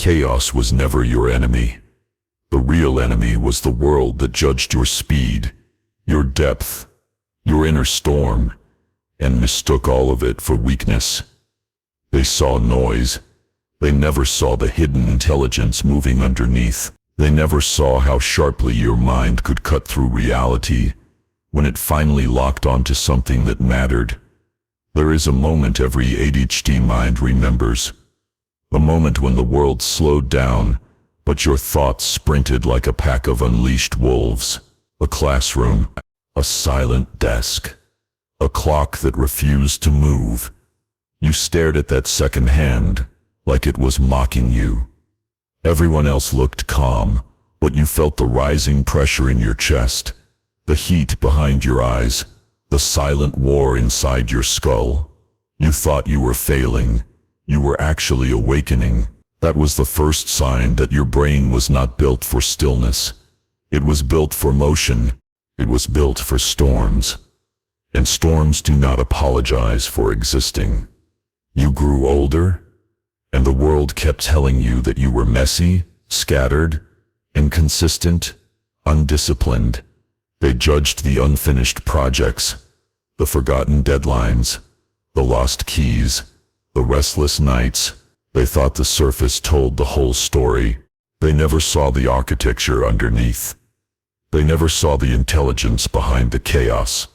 Chaos was never your enemy. The real enemy was the world that judged your speed, your depth, your inner storm, and mistook all of it for weakness. They saw noise. They never saw the hidden intelligence moving underneath. They never saw how sharply your mind could cut through reality when it finally locked onto something that mattered. There is a moment every ADHD mind remembers. A moment when the world slowed down, but your thoughts sprinted like a pack of unleashed wolves. A classroom, a silent desk, a clock that refused to move. You stared at that second hand, like it was mocking you. Everyone else looked calm, but you felt the rising pressure in your chest, the heat behind your eyes, the silent war inside your skull. You thought you were failing. You were actually awakening. That was the first sign that your brain was not built for stillness. It was built for motion. It was built for storms. And storms do not apologize for existing. You grew older, and the world kept telling you that you were messy, scattered, inconsistent, undisciplined. They judged the unfinished projects, the forgotten deadlines, the lost keys, the restless nights. They thought the surface told the whole story. They never saw the architecture underneath. They never saw the intelligence behind the chaos.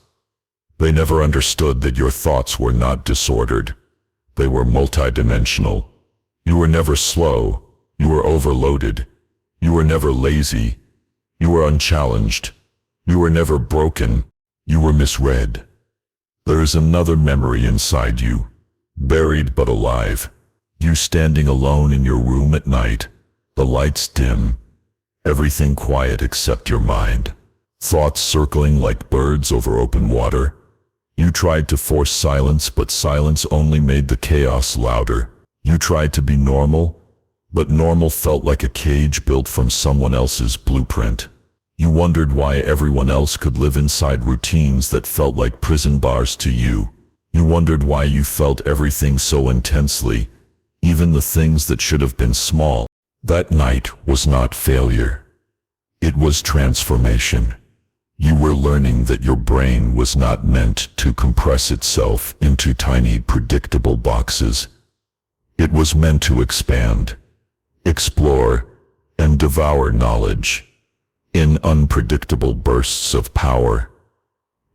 They never understood that your thoughts were not disordered. They were multidimensional. You were never slow. You were overloaded. You were never lazy. You were unchallenged. You were never broken. You were misread. There is another memory inside you, buried but alive. You standing alone in your room at night, the lights dim, everything quiet except your mind. Thoughts circling like birds over open water. You tried to force silence, but silence only made the chaos louder. You tried to be normal, but normal felt like a cage built from someone else's blueprint. You wondered why everyone else could live inside routines that felt like prison bars to you. You wondered why you felt everything so intensely, even the things that should have been small. That night was not failure. It was transformation. You were learning that your brain was not meant to compress itself into tiny, predictable boxes. It was meant to expand, explore, and devour knowledge in unpredictable bursts of power.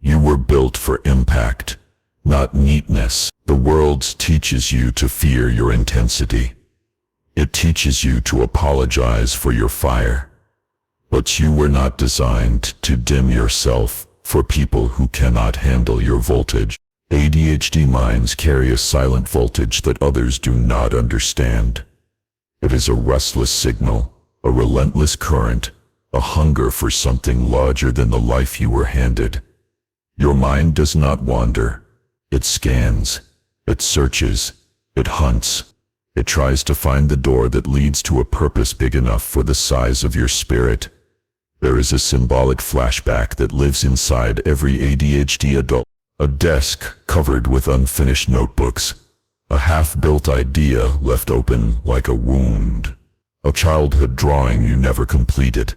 You were built for impact, not neatness. The world teaches you to fear your intensity. It teaches you to apologize for your fire. But you were not designed to dim yourself for people who cannot handle your voltage. ADHD minds carry a silent voltage that others do not understand. It is a restless signal, a relentless current, a hunger for something larger than the life you were handed. Your mind does not wander. It scans. It searches. It hunts. It tries to find the door that leads to a purpose big enough for the size of your spirit. There is a symbolic flashback that lives inside every ADHD adult. A desk covered with unfinished notebooks. A half-built idea left open like a wound. A childhood drawing you never completed.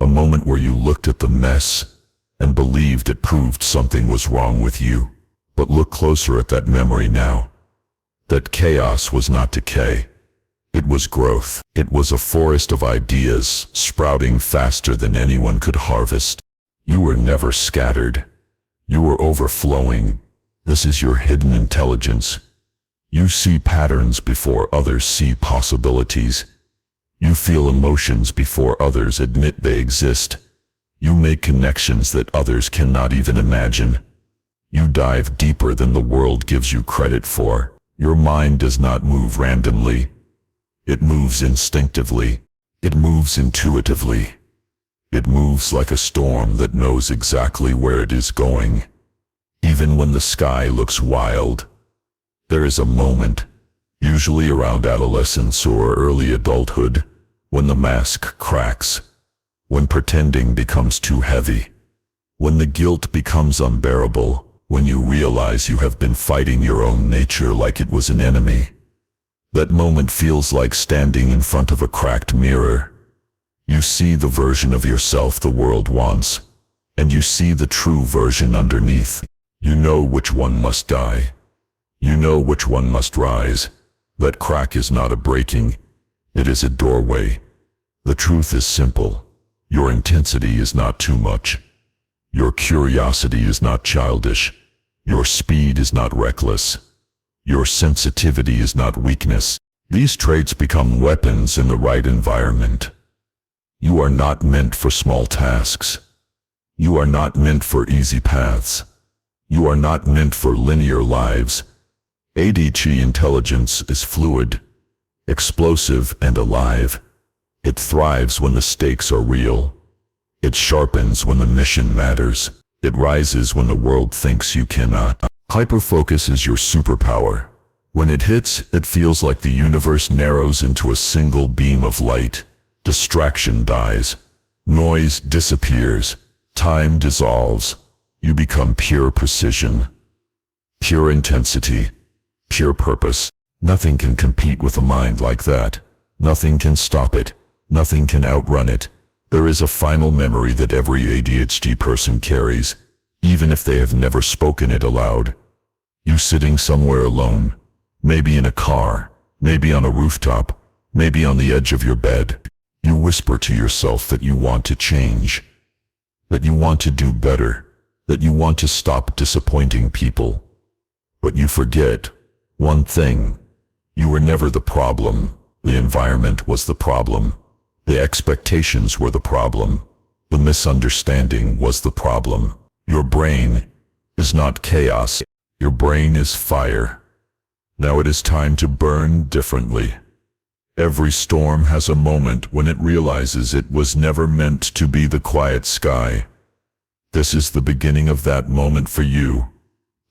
A moment where you looked at the mess and believed it proved something was wrong with you. But look closer at that memory now. That chaos was not decay. It was growth. It was a forest of ideas, sprouting faster than anyone could harvest. You were never scattered. You were overflowing. This is your hidden intelligence. You see patterns before others see possibilities. You feel emotions before others admit they exist. You make connections that others cannot even imagine. You dive deeper than the world gives you credit for. Your mind does not move randomly. It moves instinctively. It moves intuitively. It moves like a storm that knows exactly where it is going. Even when the sky looks wild, there is a moment, usually around adolescence or early adulthood, when the mask cracks, when pretending becomes too heavy, when the guilt becomes unbearable, when you realize you have been fighting your own nature like it was an enemy. That moment feels like standing in front of a cracked mirror. You see the version of yourself the world wants, and you see the true version underneath. You know which one must die. You know which one must rise. That crack is not a breaking, it is a doorway. The truth is simple. Your intensity is not too much. Your curiosity is not childish. Your speed is not reckless. Your sensitivity is not weakness. These traits become weapons in the right environment. You are not meant for small tasks. You are not meant for easy paths. You are not meant for linear lives. ADHD intelligence is fluid, explosive, and alive. It thrives when the stakes are real. It sharpens when the mission matters. It rises when the world thinks you cannot. Hyperfocus is your superpower. When it hits, it feels like the universe narrows into a single beam of light. Distraction dies. Noise disappears. Time dissolves. You become pure precision, pure intensity, pure purpose. Nothing can compete with a mind like that. Nothing can stop it. Nothing can outrun it. There is a final memory that every ADHD person carries, even if they have never spoken it aloud. You sitting somewhere alone, maybe in a car, maybe on a rooftop, maybe on the edge of your bed. You whisper to yourself that you want to change, that you want to do better, that you want to stop disappointing people. But you forget one thing. You were never the problem. The environment was the problem. The expectations were the problem. The misunderstanding was the problem. Your brain is not chaos. Your brain is fire. Now it is time to burn differently. Every storm has a moment when it realizes it was never meant to be the quiet sky. This is the beginning of that moment for you.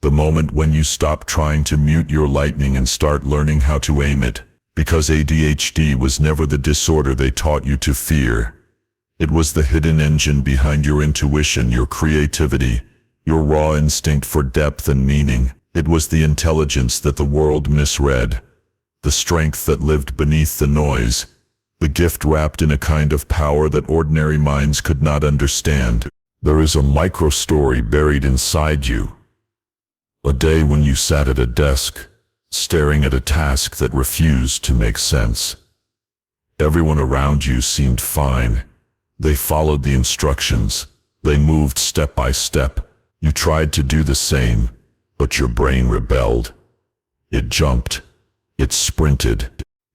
The moment when you stop trying to mute your lightning and start learning how to aim it. Because ADHD was never the disorder they taught you to fear. It was the hidden engine behind your intuition, your creativity, your raw instinct for depth and meaning. It was the intelligence that the world misread, the strength that lived beneath the noise, the gift wrapped in a kind of power that ordinary minds could not understand. There is a micro-story buried inside you. A day when you sat at a desk, staring at a task that refused to make sense. Everyone around you seemed fine. They followed the instructions. They moved step by step. You tried to do the same, but your brain rebelled. It jumped. It sprinted.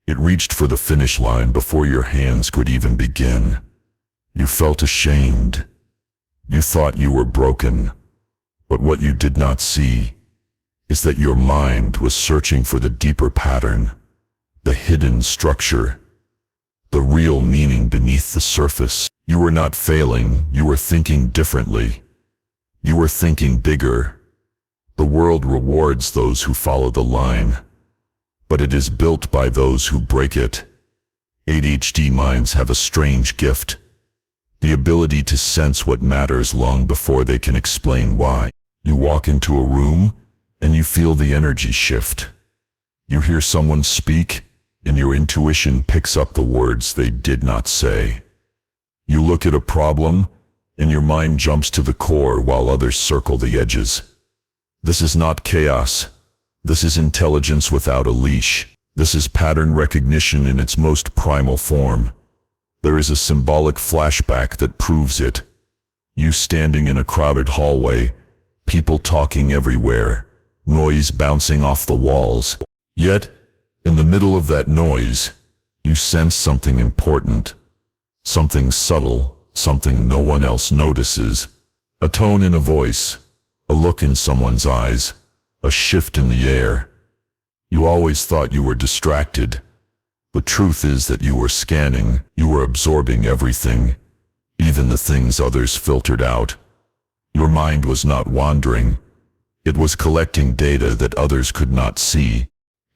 It reached for the finish line before your hands could even begin. You felt ashamed. You thought you were broken. But what you did not see is that your mind was searching for the deeper pattern, the hidden structure, the real meaning beneath the surface. You were not failing, you were thinking differently. You were thinking bigger. The world rewards those who follow the line, but it is built by those who break it. ADHD minds have a strange gift, the ability to sense what matters long before they can explain why. You walk into a room, and you feel the energy shift. You hear someone speak, and your intuition picks up the words they did not say. You look at a problem, and your mind jumps to the core while others circle the edges. This is not chaos. This is intelligence without a leash. This is pattern recognition in its most primal form. There is a symbolic flashback that proves it. You standing in a crowded hallway, people talking everywhere, noise bouncing off the walls. Yet, in the middle of that noise, you sense something important, something subtle, something no one else notices. A tone in a voice, a look in someone's eyes, a shift in the air. You always thought you were distracted. The truth is that you were scanning, you were absorbing everything, even the things others filtered out. Your mind was not wandering. It was collecting data that others could not see.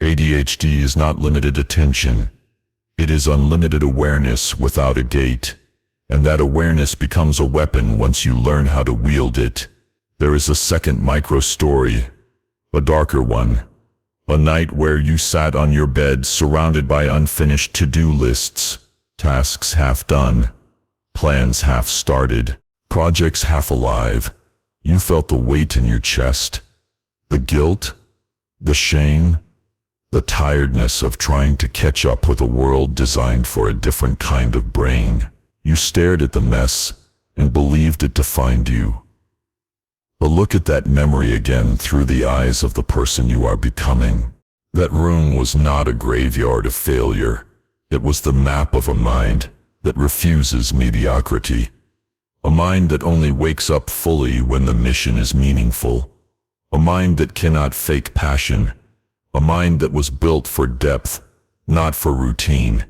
ADHD is not limited attention. It is unlimited awareness without a gate. And that awareness becomes a weapon once you learn how to wield it. There is a second micro-story, a darker one, A night where you sat on your bed surrounded by unfinished to-do lists, tasks half done, plans half started, projects half alive. You felt the weight in your chest, the guilt, the shame, the tiredness of trying to catch up with a world designed for a different kind of brain. You stared at the mess and believed it defined you. But look at that memory again through the eyes of the person you are becoming. That room was not a graveyard of failure. It was the map of a mind that refuses mediocrity. A mind that only wakes up fully when the mission is meaningful. A mind that cannot fake passion. A mind that was built for depth, not for routine.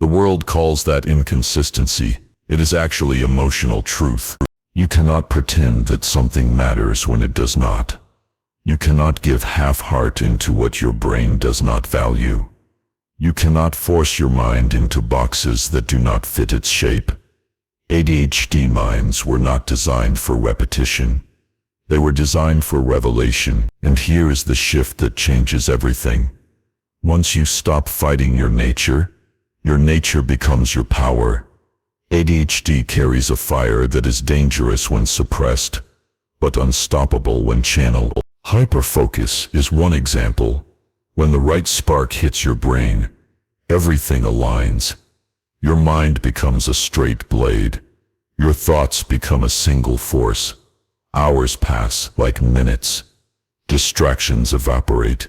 The world calls that inconsistency. It is actually emotional truth. You cannot pretend that something matters when it does not. You cannot give half-heart into what your brain does not value. You cannot force your mind into boxes that do not fit its shape. ADHD minds were not designed for repetition. They were designed for revelation. And here is the shift that changes everything. Once you stop fighting your nature becomes your power. ADHD carries a fire that is dangerous when suppressed, but unstoppable when channeled. Hyperfocus is one example. When the right spark hits your brain, everything aligns. Your mind becomes a straight blade. Your thoughts become a single force. Hours pass like minutes. Distractions evaporate.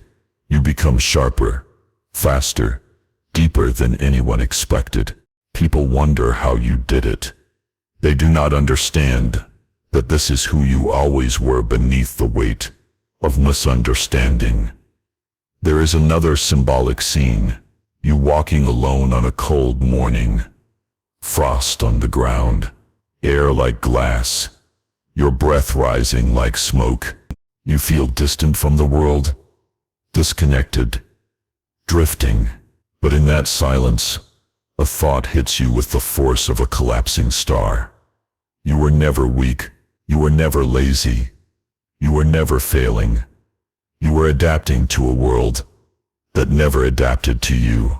You become sharper, faster, deeper than anyone expected. People wonder how you did it. They do not understand that this is who you always were beneath the weight of misunderstanding. There is another symbolic scene. You walking alone on a cold morning. Frost on the ground. Air like glass. Your breath rising like smoke. You feel distant from the world. Disconnected. Drifting. But in that silence, a thought hits you with the force of a collapsing star. You were never weak. You were never lazy. You were never failing. You were adapting to a world that never adapted to you.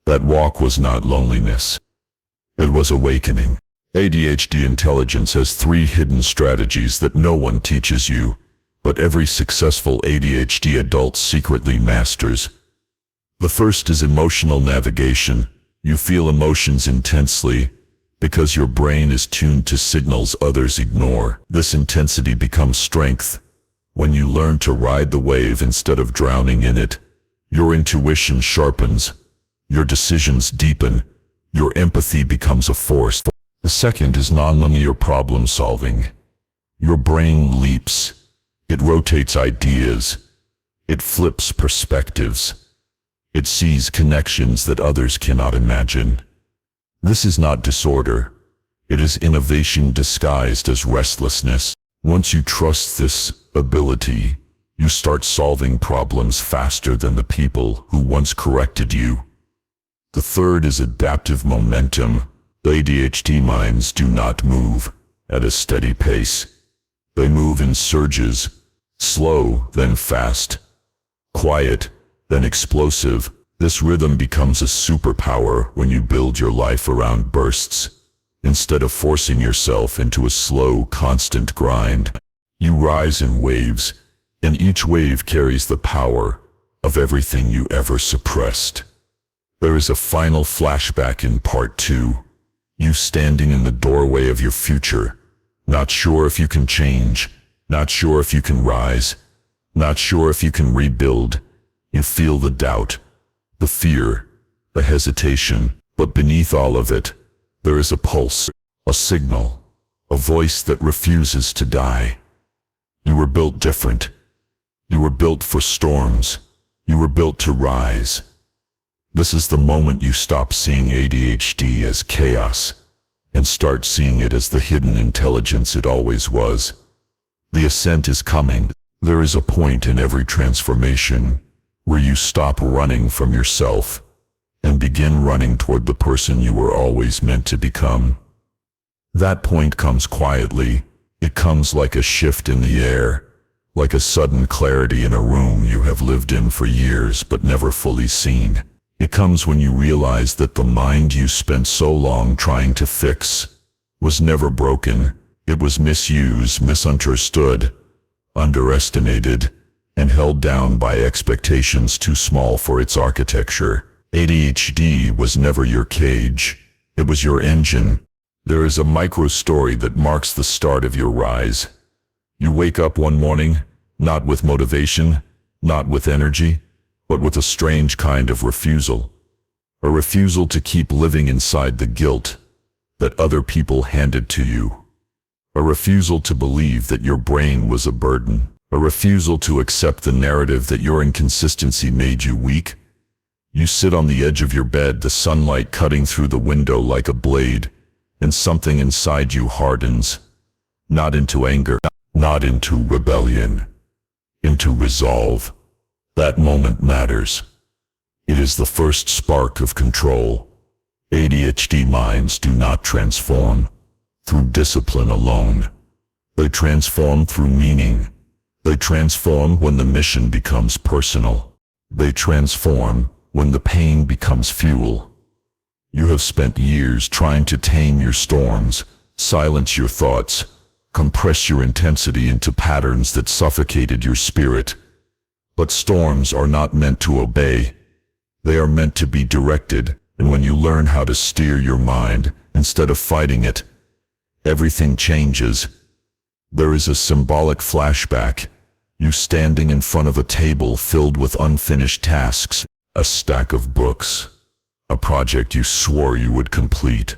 That walk was not loneliness. It was awakening. ADHD intelligence has 3 hidden strategies that no one teaches you, but every successful ADHD adult secretly masters. The first is emotional navigation. You feel emotions intensely because your brain is tuned to signals others ignore. This intensity becomes strength. When you learn to ride the wave instead of drowning in it, your intuition sharpens, your decisions deepen, your empathy becomes a force. The second is nonlinear problem solving. Your brain leaps. It rotates ideas. It flips perspectives. It sees connections that others cannot imagine. This is not disorder. It is innovation disguised as restlessness. Once you trust this ability, you start solving problems faster than the people who once corrected you. The third is adaptive momentum. ADHD minds do not move at a steady pace. They move in surges, slow, then fast, quiet, then explosive. This rhythm becomes a superpower when you build your life around bursts. Instead of forcing yourself into a slow, constant grind, you rise in waves, and each wave carries the power of everything you ever suppressed. There is a final flashback in part 2. You standing in the doorway of your future, not sure if you can change, not sure if you can rise, not sure if you can rebuild. You feel the doubt, the fear, the hesitation, but beneath all of it, there is a pulse, a signal, a voice that refuses to die. You were built different. You were built for storms. You were built to rise. This is the moment you stop seeing ADHD as chaos and start seeing it as the hidden intelligence it always was. The ascent is coming. There is a point in every transformation where you stop running from yourself and begin running toward the person you were always meant to become. That point comes quietly. It comes like a shift in the air, like a sudden clarity in a room you have lived in for years but never fully seen. It comes when you realize that the mind you spent so long trying to fix was never broken. It was misused, misunderstood, underestimated, and held down by expectations too small for its architecture. ADHD was never your cage. It was your engine. There is a micro-story that marks the start of your rise. You wake up one morning, not with motivation, not with energy, but with a strange kind of refusal. A refusal to keep living inside the guilt that other people handed to you. A refusal to believe that your brain was a burden. A refusal to accept the narrative that your inconsistency made you weak. You sit on the edge of your bed, the sunlight cutting through the window like a blade, and something inside you hardens. Not into anger, not into rebellion, into resolve. That moment matters. It is the first spark of control. ADHD minds do not transform through discipline alone. They transform through meaning. They transform when the mission becomes personal. They transform when the pain becomes fuel. You have spent years trying to tame your storms, silence your thoughts, compress your intensity into patterns that suffocated your spirit. But storms are not meant to obey. They are meant to be directed, and when you learn how to steer your mind instead of fighting it, everything changes. There is a symbolic flashback. You standing in front of a table filled with unfinished tasks, a stack of books, a project you swore you would complete,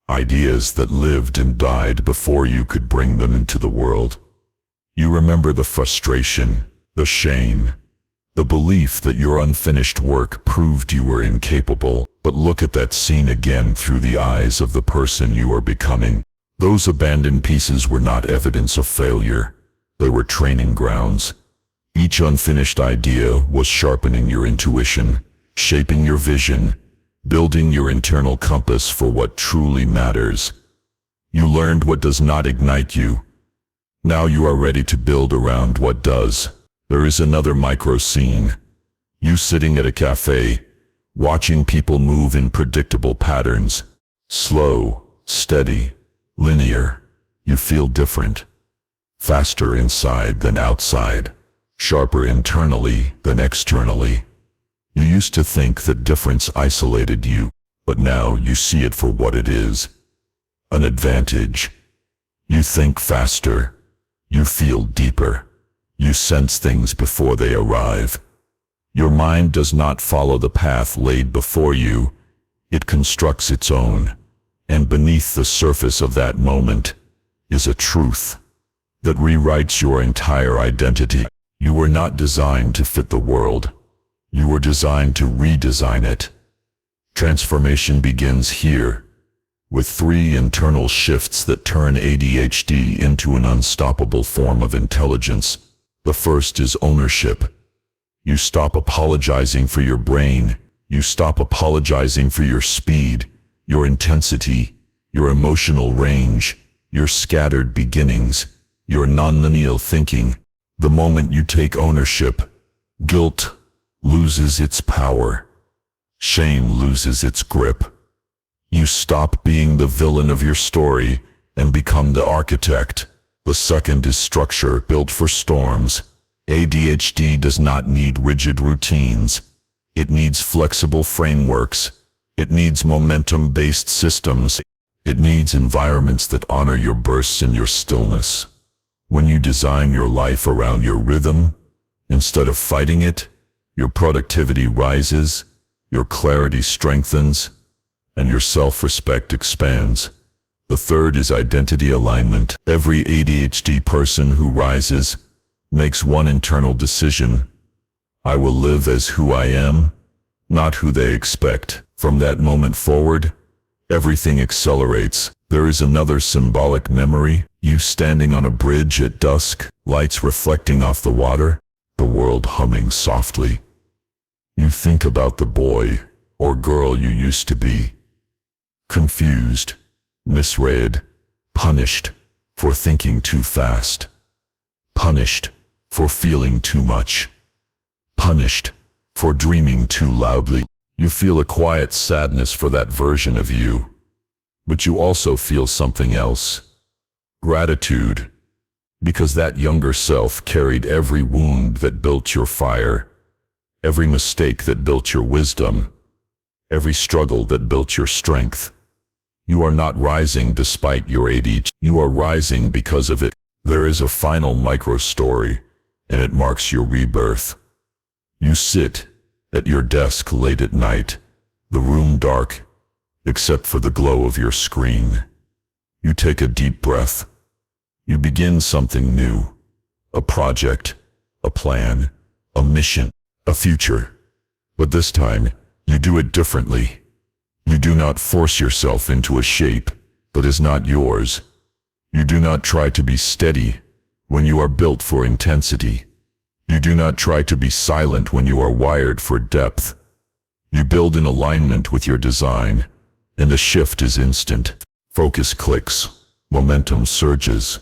ideas that lived and died before you could bring them into the world. You remember the frustration, the shame, the belief that your unfinished work proved you were incapable, but look at that scene again through the eyes of the person you are becoming. Those abandoned pieces were not evidence of failure. They were training grounds. Each unfinished idea was sharpening your intuition, shaping your vision, building your internal compass for what truly matters. You learned what does not ignite you. Now you are ready to build around what does. There is another micro scene. You sitting at a cafe, watching people move in predictable patterns. Slow, steady, linear. You feel different. Faster inside than outside. Sharper internally than externally. You used to think that difference isolated you, but now you see it for what it is. An advantage. You think faster. You feel deeper. You sense things before they arrive. Your mind does not follow the path laid before you. It constructs its own. And beneath the surface of that moment is a truth that rewrites your entire identity. You were not designed to fit the world. You were designed to redesign it. Transformation begins here, with 3 internal shifts that turn ADHD into an unstoppable form of intelligence. The first is ownership. You stop apologizing for your brain. You stop apologizing for your speed, your intensity, your emotional range, your scattered beginnings, your nonlinear thinking. The moment you take ownership, guilt loses its power. Shame loses its grip. You stop being the villain of your story and become the architect. The second is structure built for storms. ADHD does not need rigid routines. It needs flexible frameworks. It needs momentum-based systems. It needs environments that honor your bursts and your stillness. When you design your life around your rhythm, instead of fighting it, your productivity rises, your clarity strengthens, and your self-respect expands. The third is identity alignment. Every ADHD person who rises makes one internal decision. I will live as who I am, not who they expect. From that moment forward, everything accelerates. There is another symbolic memory. You standing on a bridge at dusk, lights reflecting off the water, the world humming softly. You think about the boy or girl you used to be. Confused, misread, punished for thinking too fast. Punished for feeling too much, punished for dreaming too loudly. You feel a quiet sadness for that version of you, but you also feel something else. Gratitude, because that younger self carried every wound that built your fire, every mistake that built your wisdom, every struggle that built your strength. You are not rising despite your ADHD. You are rising because of it. There is a final micro-story, and it marks your rebirth. You sit at your desk late at night, the room dark, except for the glow of your screen. You take a deep breath. You begin something new, a project, a plan, a mission, a future. But this time, you do it differently. You do not force yourself into a shape that is not yours. You do not try to be steady when you are built for intensity. You do not try to be silent when you are wired for depth. You build in alignment with your design, and the shift is instant. Focus clicks, momentum surges,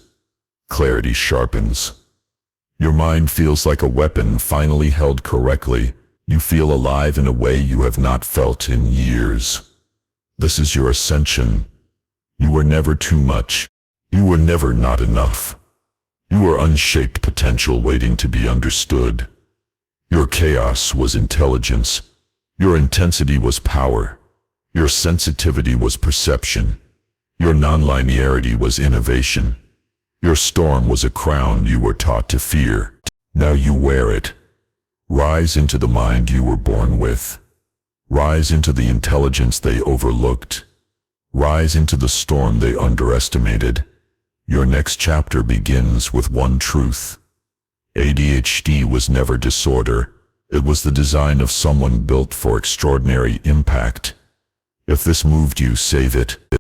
clarity sharpens. Your mind feels like a weapon finally held correctly. You feel alive in a way you have not felt in years. This is your ascension. You were never too much. You were never not enough. You were unshaped potential waiting to be understood. Your chaos was intelligence. Your intensity was power. Your sensitivity was perception. Your nonlinearity was innovation. Your storm was a crown you were taught to fear. Now you wear it. Rise into the mind you were born with. Rise into the intelligence they overlooked. Rise into the storm they underestimated. Your next chapter begins with one truth. ADHD was never disorder. It was the design of someone built for extraordinary impact. If this moved you, save it.